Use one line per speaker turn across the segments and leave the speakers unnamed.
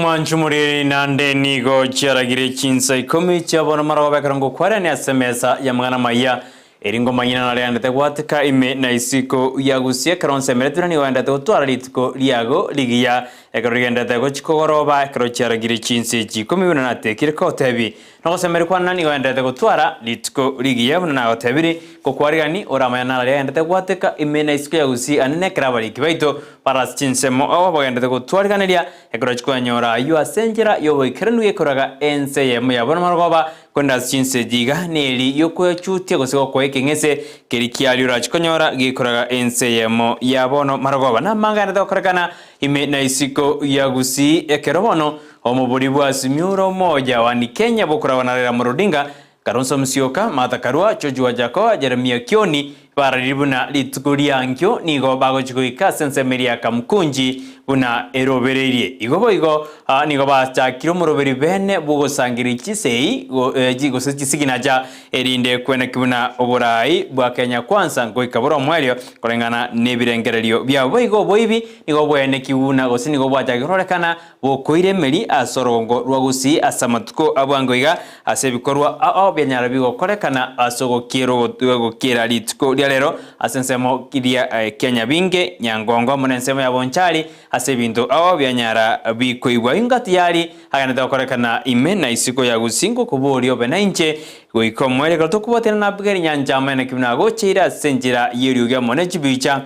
mwanchumuri nande nigo charagire Chinsa Ikomi chabona marawa karango kwara ni asemesa ya mwana Amayia eringo manyina na yandete gwatika ime na isiko ya Gusii karonse meretura ni wandete utwara litiko liago ligiya ekarigenda go chikogoroba karo charagire Chinsa Ikomi buna natekire ko tebi no semere kwana ni wandete gutwara litiko ligiya buna na tebiri ko kwarigani oramaya na yandete gwatika ime na isiko ya Gusii anene krabali kibaito para Chinsa mo abo yandete gutwara kanelia ekarachko nyora yu asenjera yo ikrenu yekoraga ense yemu yabona maroba konda Chinsa diga neli yoko chutie gosiko ko ekengese kerikiali rachkonyora gikoraga ense yemu yabono maroba na mangana dokorakana ime na isiko ya Gusii ekerobono omuburi bwa simyuro moja wani Kenya bokora wanarera murudinga Karonso Musyoka Matakarua Chojua Jako Jeremia Kioni Pararibuna litukuria ankyo nigo bago chikuika sensemeria kamkunji buna erobererie igo nigo bacha kiro muroberi bene bugo sangiri chisei jigo siginaja erinde kwena kibuna oborai bwa Kenya kwanza ngo ikabura mwelio kolengana nebirengererio bya boigo boibi nigo bwene kibuna gosi nigo bwacha girorekana bokoire meri asorongo rwa Gusii asamatuko abwangoiga asebikorwa byanyara bigo korekana asogo kiro gokira litiko lero asensemo kidia Kenya binge nyangongo munensemo ya bonchari asebinto byanyara bikoigwa ingati yali haganeta korekana imena isiko ya Gusii kuburi obena inche goikomwele gotokubotena na bigeri nyanjama na kibna gochira senjira yeriuga monechi bicha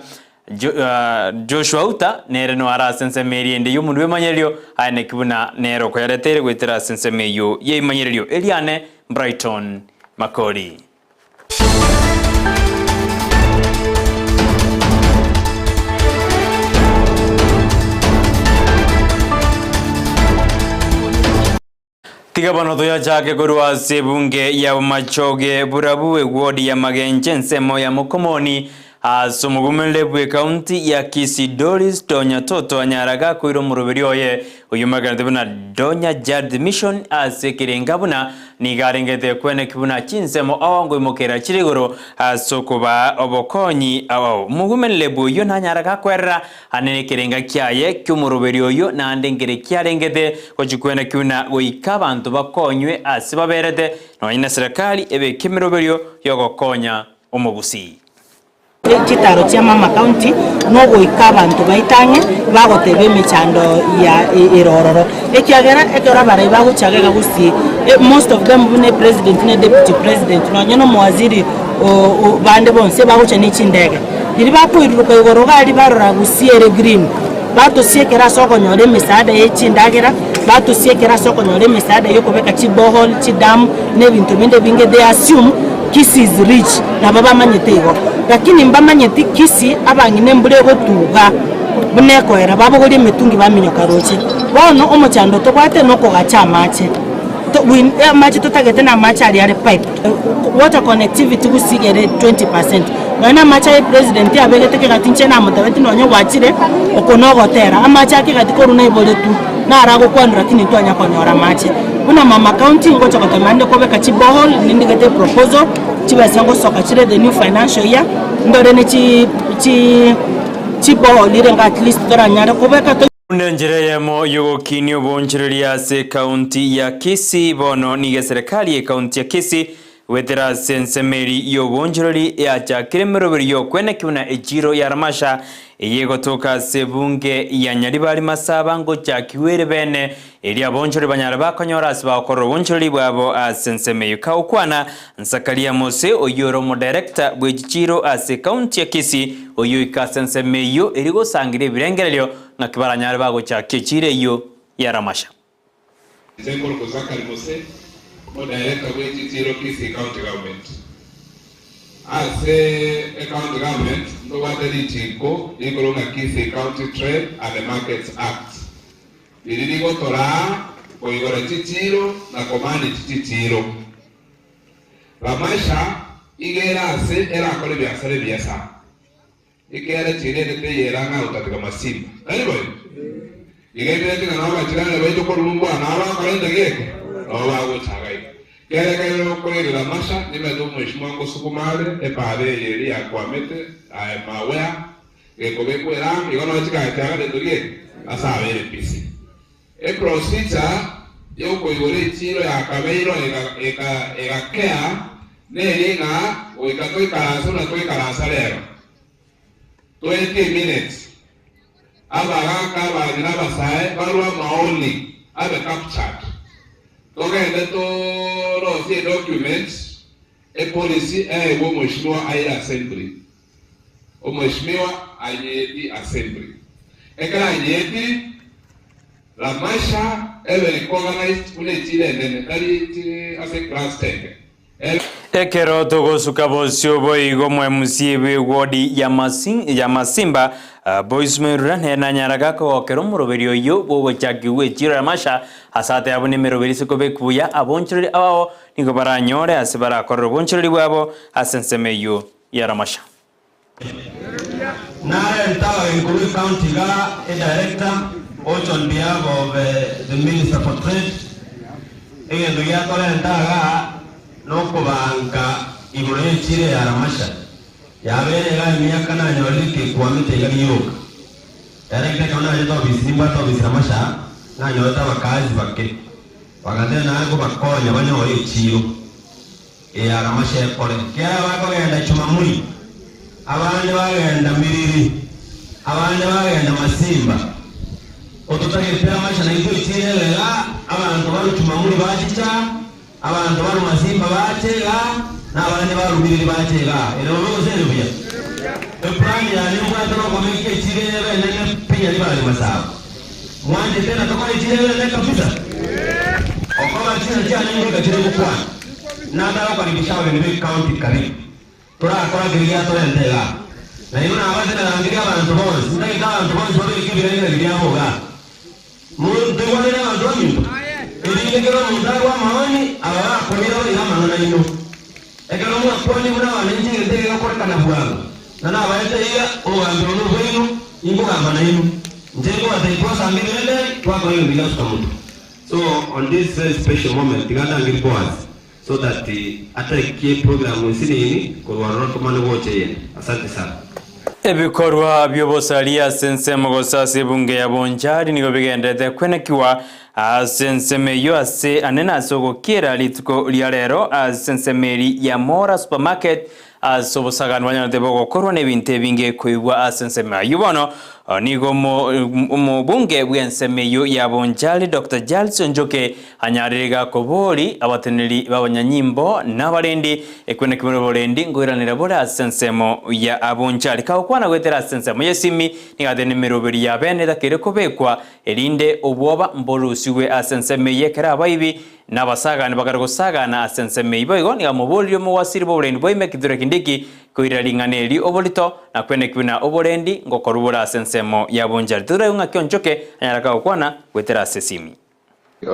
Joshua Auta nere no ara sensemeri ende yo munwe manyelio ane kibuna nero ko yaretere gwetera sensemeyo ye manyelio Eliane Brighton Makori Tigabano toya chake korwa sebunge ya machoge burabuwe wodi ya magenje nsemo ya Mokomoni asumugumele bwe county ya Kisii Doris Donya Toto anyaraga kuiro murubiri oye uyumagande buna Donya Jard Mission asekirenga buna nigarengete kwene kibuna Chinsemo awango imokera chirigoro asokuba obokonyi awo mugumele bwe yo nanyaraga kwera anene kirenga kyaye kyumurubiri oyo nandengere kyarengete kochikwene kibuna goikabantu bakonywe asibaberete no ina serikali ebe kimiroberio yogokonya omugusii
Chitaro cha Mama County nogo ikabantu baitange bagotebe michando ya irororo ekiagera ekora bare baguchagega Gusii most of them bune president ne deputy president no nyono mwaziri bande bonse bagucha ni chindege iri bakuiruka igoroga ari barora Gusii ere green bato siekera soko nyore misaada yechindagera bato siekera soko nyore misaada yokobeka chibohol chidam ne bintu binde binge they assume Kisii is rich na baba manyetego lakini mbamanyeti Kisii abangine mbulego tuga buneko era babo goli metungi baminyoka roche bono omochando to kwate noko gacha mache to win mache to tagete na mache ari pipe water connectivity gusigere 20% na mache ya president abegete gatinche na mutaweti nonyo gwachire okonogotera amache akigati koruna ibole tu na arago kwandura lakini to anya konyora mache kuna Mama County ngocha kotamande kobeka chibohol nindigete proposal chibasango soka chire the new financial year ndore ne chibohol irenga at least doranyara kobeka to
Ndenjere mo yogo kinyo bonchireria se county ya Kisii bono nige serikali ya county ya Kisii wetera sensemeri yo bonchireri ya chakiremero yo kwene kuna ejiro ya ramasha yego toka sebunge ya Nyaribali masaba ngo chakiwere bene elia bonchore banyara bakonyora asiba koro bonchori bwabo asensemeyo kaukwana nsakalia mose oyoro mo director bwejichiro ase county ya Kisii oyo ikasensemeyo erigo sangire birengerelyo nakibara nyara bago chakechire yo ya ramasha
Zengolo kozakali mose o director bwejichiro Kisii county government as a county government, no wonder itiko ikolonga Kisii County Trade and the Markets Act. Iligo tora koigora titiro na komani titiro. Ramasha igera ase era kole biasare biasa. Ikera chire de yeranga utatika masimba. Anyway. Igera tina na ba chirana beto ko lumbu anaba kalenda geke. Oba go chagai. Kaya kayo kole la masha nimedo mheshimiwa ngo sukumale epale yeri akwamete mawea ekobeko era igona chika taga de tulie asa vere pisi procedure yoko yore chiro ya kabeiro egakea neringa oikatoi karaso na toi karasa lero 20 minutes abagaka bagina basae barua maoni abe captured togende to rosi documents policy wo mheshimiwa aida assembly o mheshimiwa ayedi assembly ekala ayedi la masha organized ule chile nene kali ase class 10
ekero togosuka bosio boigo mwemusiebe wodi ya Masimba boys merura na nyaraga ko kero muroberio yo bo chakiwe chira masha asate abone meroberi sikobe kuya abonchiri abo niko baranyore asibara korro bonchiri bwabo asensemeyo ya ramasha
Nara entawa Ikomi County ga a director also on behalf of the Minister for Trade endo ya kola entaga noko banka ibure chire ya ramasha ya bere ga miaka na nyolike kwa mite ya yoga director kana yeto bisimba to bisiramasha na nyota bakazi bake wakati na ako bakonya banyo ichiro ya ramasha kole kya bako genda chuma muri abandi bagenda miriri abandi bagenda Masimba otutakira ramasha na ibyo ichirelela abantu barutuma muri bachicha abantu baru Masimba batega n'abandi barubiriri batega ero bose rubiya plan ya ni mwato ko meke chirebe nene pia libali Masaba mwanje tena toka chirebe nene kabisa okola china cha nini ka chirebe kwa na daro kwa nibishawe ni county karibu tora kwa giria to endela na yuna abate na ngiria abantu bose ndai ka abantu bose bole kibira ni giria hoga muntu wale na abantu ili kero mundarwa maoni abara komiro ya manana ino ekero mu aponi muna wanenji ndege ko kana bwangu na baete ya o ambiro no bwino ingo kama na ino njengo ataiposa mbele twako hiyo bila mtu. So on this very special moment tiganda ngiripoas so that ataikie program nsini kwa waroro kama no woche. Asante sana.
Ebikorwa byobosalia sensemo gosase bunge ya bonjari nigo bigendete kwenekiwa sensemeyo ase anena sogo kira lituko liarero sensemeri ya Mora supermarket sobosagan wanyana debogo korwa nebinte binge kuibwa sensemeyo bono nigo mo bunge bwensemeyo ya bonjari Dr. Jalson Njoke anyarega kobori abateneri babanyanyimbo n'abarendi ekwenekimero borendi ngoiranira bora sensemo ya abonjari kwana gwetera sensemo yesimi nigadene meroberi ya bene dakere kobekwa erinde obwoba mborusiwe asensemeye kera abayibi n'abasagana bagarugosagana asensemeye boigo nigamubolio mu wasiri borendi boime kidure kindiki koiraringaneri obolito na kwenekibina oborendi ngokorubura sensemo ya bonjari turayunga kyonjoke anyaraka kwana gwetera sesimi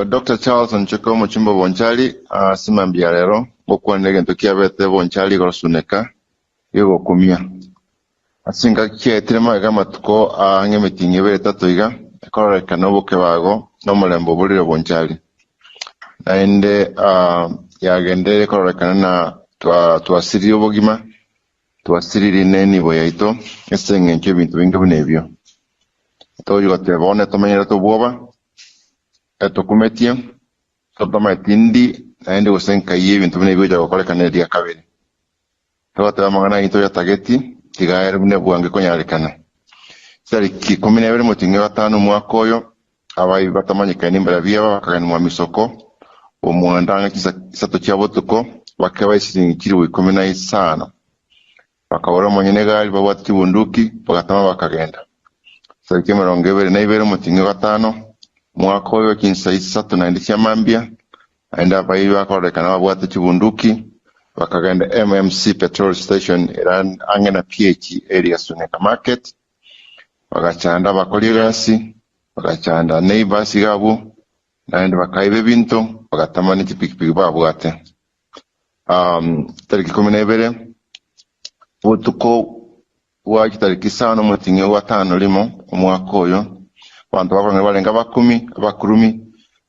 Dr. Charles Njoke omuchimbo bonjari simambia lero okwanege ntokia bete bonjari gorosuneka yego kumia asinga kietrema kama tuko ngemitingi bere tatoiga ekoreka noboke bago no mulembo bulire bonjari naende yagendere koreka na twasiri obogima twasiriri neni boyaito esenge nke bintu bingi bunebyo toyo gatebone tomenyera tobwoba etokumetie totoma tindi naende usenka ibintu bunebyo jago koreka nedia kabiri tawata mangana into ya tageti tigaere bune bwange konyarekana sari ki komine bere mutinge batanu mwakoyo abayi batamanyika nimbara byaba bakagana mu misoko omwandanga kisato cyabotuko bakabayisiringi kiri komina isana bakabora monyene gali babati bunduki bagatama bakagenda sari kemeronge bere naibere mutinge batanu mwakoyo Chinsa isatu na ndishya mambia aenda abayi bakorekana babwate kibunduki bakagenda MMC petrol station iran angena PH area Suneka market bagachanda bakolirasi bagachanda neighbors gabo naende bakaibe bintu bagatamani tipikipiki babwate tariki 17 utuko wa tariki 5 mutinge wa 5 limo omwaka oyo bantu bakonge balenga 10 abakurumi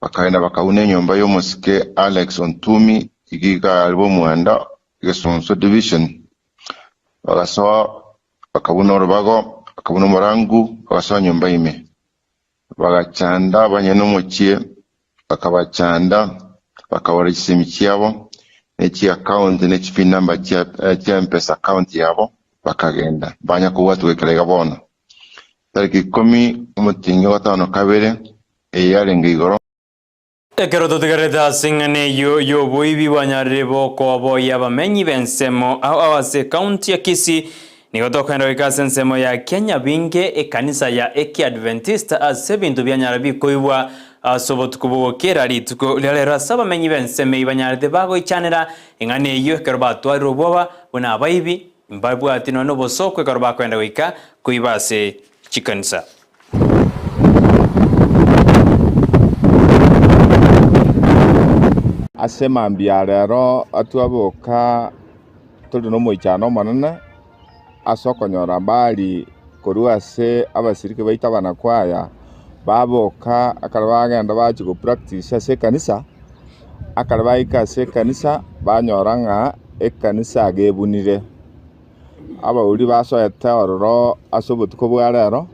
bakaenda bakaune nyomba yo musike Alex Ontumi igiga albo mwanda gesonso division bagasoa bakabuna rubago bakabuna morangu bagasoa nyomba ime bagachanda abanyenomochie bakabachanda bakabora ekisimi kyabo n'eki account n'eki pin number kya mpesa account yabo bakagenda banya kubatwekerega bono tariki 10 omutingi wa 5 eyarenga igoro
ekero totigareta sing'ane yo boibi banyarire bokobo y'abamenyi b'ensemo aho abase kaunti ya Kisii nigotokwenda wikase ensemo ya Kenya binge ekanisa ya Eki Adventista ase bintu byanyara bikoibwa sobotuko bogokera rituko lero asaba abamenyi b'ensemo ibanyarite bagoichanera eng'ane eyo ekero batwarire obwoba buna abaibi mbabwati nono bosokwe ekero bakwenda goika kuibase chikanisa.
Asema mbiarero atuaboka tuli no moichano manene asokonyora bali korua se abasirike baita banakwaya baboka akarabagenda bachi go practice se kanisa akarabaika se kanisa banyoranga ekanisa agebunire abauri basoeta ororo asobotuko bwarero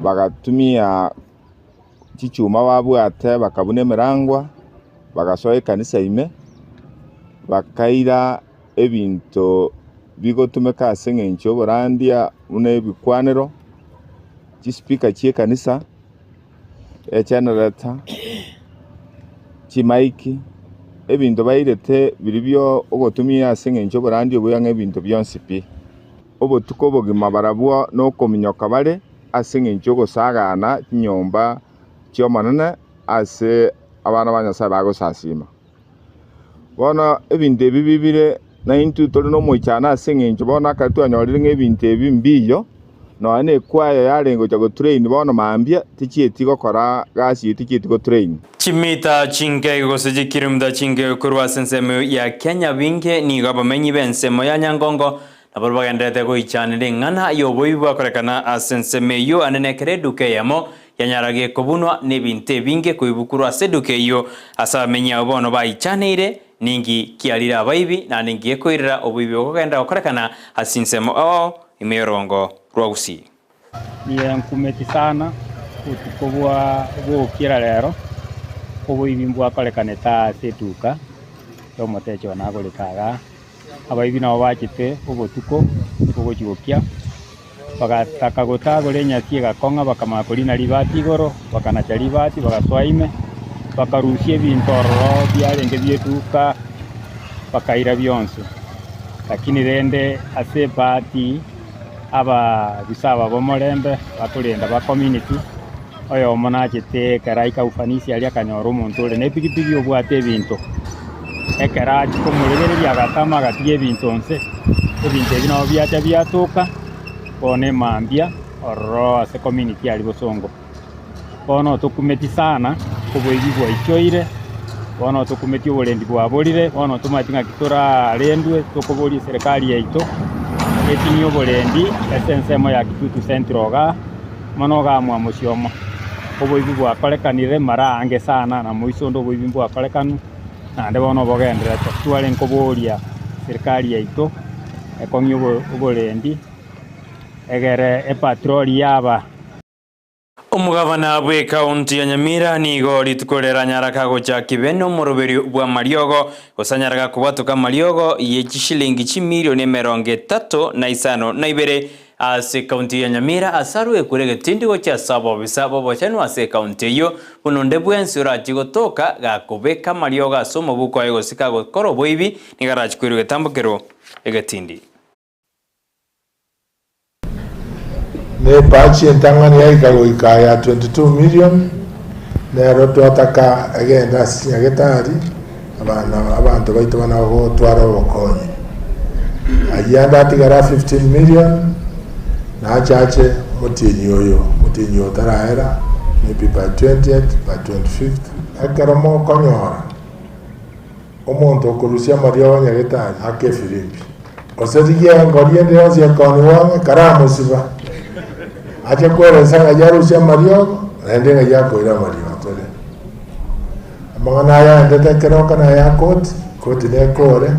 bagatumia chichuma babwate bakabune mirangwa bagasoe kanisa ime bakaira ebinto bigotumeka aseng'encho oborandia une bikwanero chispika chie kanisa generator chimaiki ebinto bairete biribyo ogotumia aseng'encho oborandia obuyange ebinto byonsi pi obotuko bogima barabwo nokominyoka bare aseng'encho ogosagana nyomba chiomanene ase abana banyasa bagosasima bona ebintu ebibibire na intu toli no moichana aseng'encho bona akatwanyorire ng'ebintu ebimbiyo no ane kwaya yarengo chago train bona mambia tichieti gokora gasi tichieti go train
chimita chinge goseje kirumda chinge kurwa sensemo ya Kenya binge ni gabamenyi b'ensemo ya Nyangongo nabo bagendete goichanire ng'ana yoboibwa korekana asenseme yo anenekere duke yamo yanyarage kobunwa n'ebintu binge kuibukuru aseduke yo asabamenya obono baichanire ningi kialira abaibi na ningi ekoirira obuibi okogenda okorekana asinsemo imerongo rwa Gusii
niye nkumeti sana utukobwa bwokira rero obuibi bwakorekane ta setuka yomotecho nagorekaga abaibi nabo bachite obotuko ogochigokia bagataka gotagore nyasi gakonga bakamakori na ribati igoro bakanacha ribati bagaswaime bakarusia ebintu ororo byarenge byetuka bakaira byonse lakini rende ase pati aba bisaba bomorembe baturenda ba community oyo monachete karaika ufanisi ali akanyora omuntu ore nepikipiki obwate ebintu ekera chikomuregereria agatama gatie ebintu onse ebintu ebino byacha byatuka bone mambia ororo ase community ali bosongo bono tukumeti sana kuboibi bwa ichoire bono tukumeti oborendi bwaborire bono tumatinga kitura rendwe tukobori serikali yaito etinyo oborendi esensemo ya Kitutu Central ga mono ga mwamusyomo oboibi bwakorekanire marange sana na moisondo oboibi bwakorekanu nande bono bogendera twale nkoboria serikali yaito ekonyo oborendi egere epatroli yaba omugabana bwe kaunti ya Nyamira nigo ritukorera nyaraka gocha kibeno moroberi bwa mariogo gosanyaraga kubatuka mariogo yechishilingi chimilioni 35 ase kaunti ya Nyamira asaru ekurege tindigo cha sabo bisabo bochanu ase kaunti yo bunonde bwensi urachigotoka gakubeka mariogo asomo buko ayo sika gokoro boibi nigarachikwiruge tambukero egatindi
ne pachi entangani ya ikagoika ya 22 million nero twataka agenda sinyagetari abantu baito banaho twara bokonye agenda atigara 15 million na chache mutinyo taraera maybe by 20th by 25th akaromo konyora omonto okurusia mario nyagetari ake filimbi osetigia ngoriende osia koniwange karamo siba acha kwere sanga jarusia mario ndenga yako ila mario tole amana ya ndete keroka na ya koti ne kore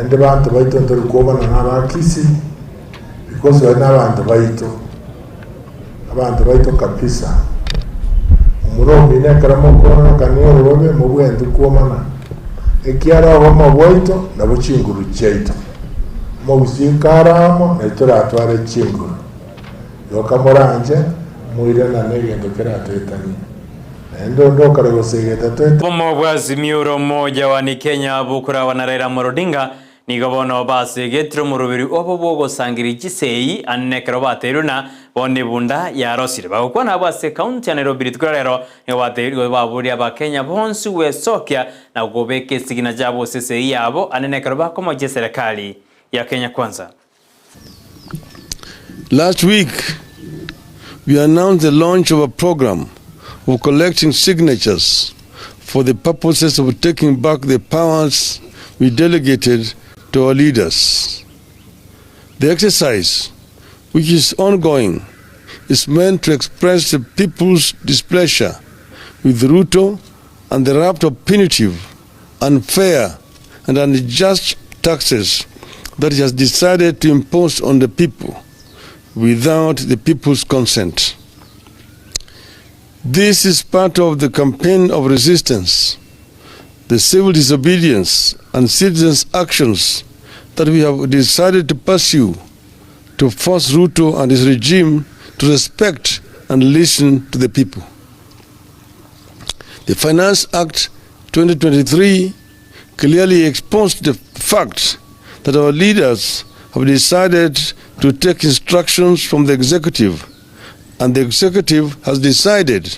ende bantu baito ndori kuba na Kisii because wana bantu baito abantu baito kabisa umuromi nekara mokona kanero robe mubwendu kuomana ekiara homa boito na buchinguru cheito mogusikaramo na itoratware chinguru yokamoranje muirana negendo keratwetani ndo kare gosegeta tweta
bomo bwazimiro moja wa ni Kenya bukura wanarera morodinga nigobono base getro murubiri obo bogo sangiri Kisii annekero bateruna bone bunda ya rosire bagukwana base county ya Nairobi tkorero ni baterwa baburi aba Kenya bonsu we sokya na gobeke sigina jabo sese yabo annekero bakomo je serikali ya Kenya Kwanza.
Last week we announced the launch of a program of collecting signatures for the purposes of taking back the powers we delegated to our leaders. The exercise, which is ongoing, is meant to express the people's displeasure with Ruto and the raft of punitive, unfair, and unjust taxes that he has decided to impose on the people without the people's consent. This is part of the campaign of resistance, the civil disobedience and citizens' actions that we have decided to pursue to force Ruto and his regime to respect and listen to the people. The Finance Act 2023 clearly exposed the fact that our leaders have decided to take instructions from the executive, and the executive has decided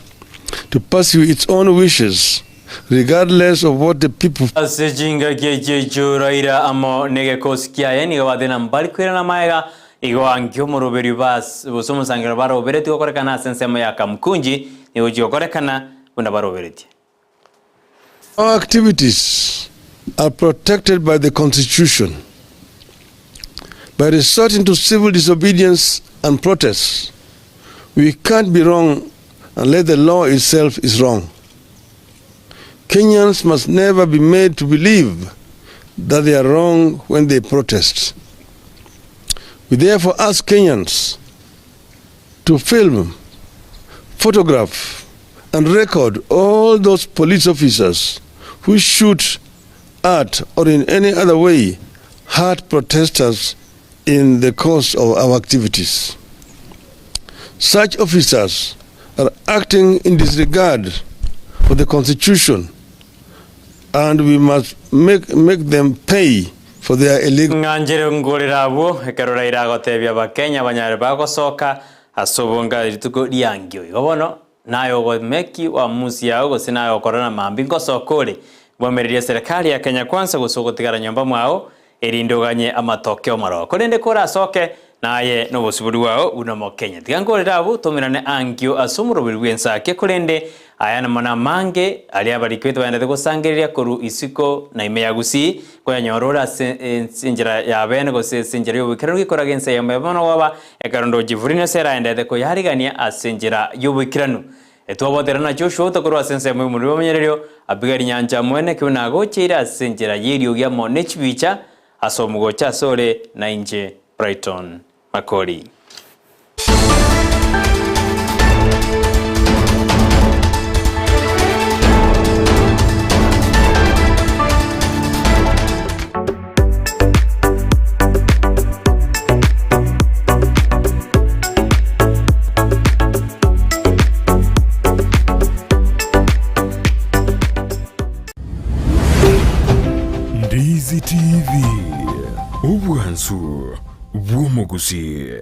to pursue its own wishes regardless of what the people.
Asejinga gejejo raira amo nege kosikia yani wadena mbali kwira na maiga igo angyo moroberi bas bosomo sangira baro bereti okorekana sensemo ya kamkunji ni uji okorekana bunda baro bereti.
Our activities are protected by the Constitution. By resorting to civil disobedience and protests, we can't be wrong unless the law itself is wrong. Kenyans must never be made to believe that they are wrong when they protest. We therefore ask Kenyans to film, photograph, and record all those police officers who shoot at or in any other way hurt protesters in the course of our activities. Such officers are acting in disregard for the Constitution, and we must make them pay for their illegal.
Nganjere ngolirabo ekarora irago tebya bakenya banyare bagosoka asobonga rituko diangyo igobono nayo go meki wa musi yao go sinayo korona mambi ngosokore bwomereria serikali ya Kenya Kwanza gusogotigara nyomba mwao erindoganye amatokeo maro korende kora soke naye no bosuburu wao unamo Kenya tigangolirabo tomirane angyo asumuro bilwensa ke korende ayana mana mange ali abarikweto bayande gusangirira koru isiko na ime ya Gusii kwa nyorora sinjira ya bene go sinjira yobikira gikora gense ya mabano waba ekarondo jivurino sera ende ko yarigania asinjira yobikiranu etwaboterana Joshua tokorwa sense mu muri bamenyererio abigari nyanja mwene kyonago chira asinjira yirio gya monechibicha asomugo cha sore na inje Brighton Makori.
Ndizi TV, ubwansu bw'omugusi.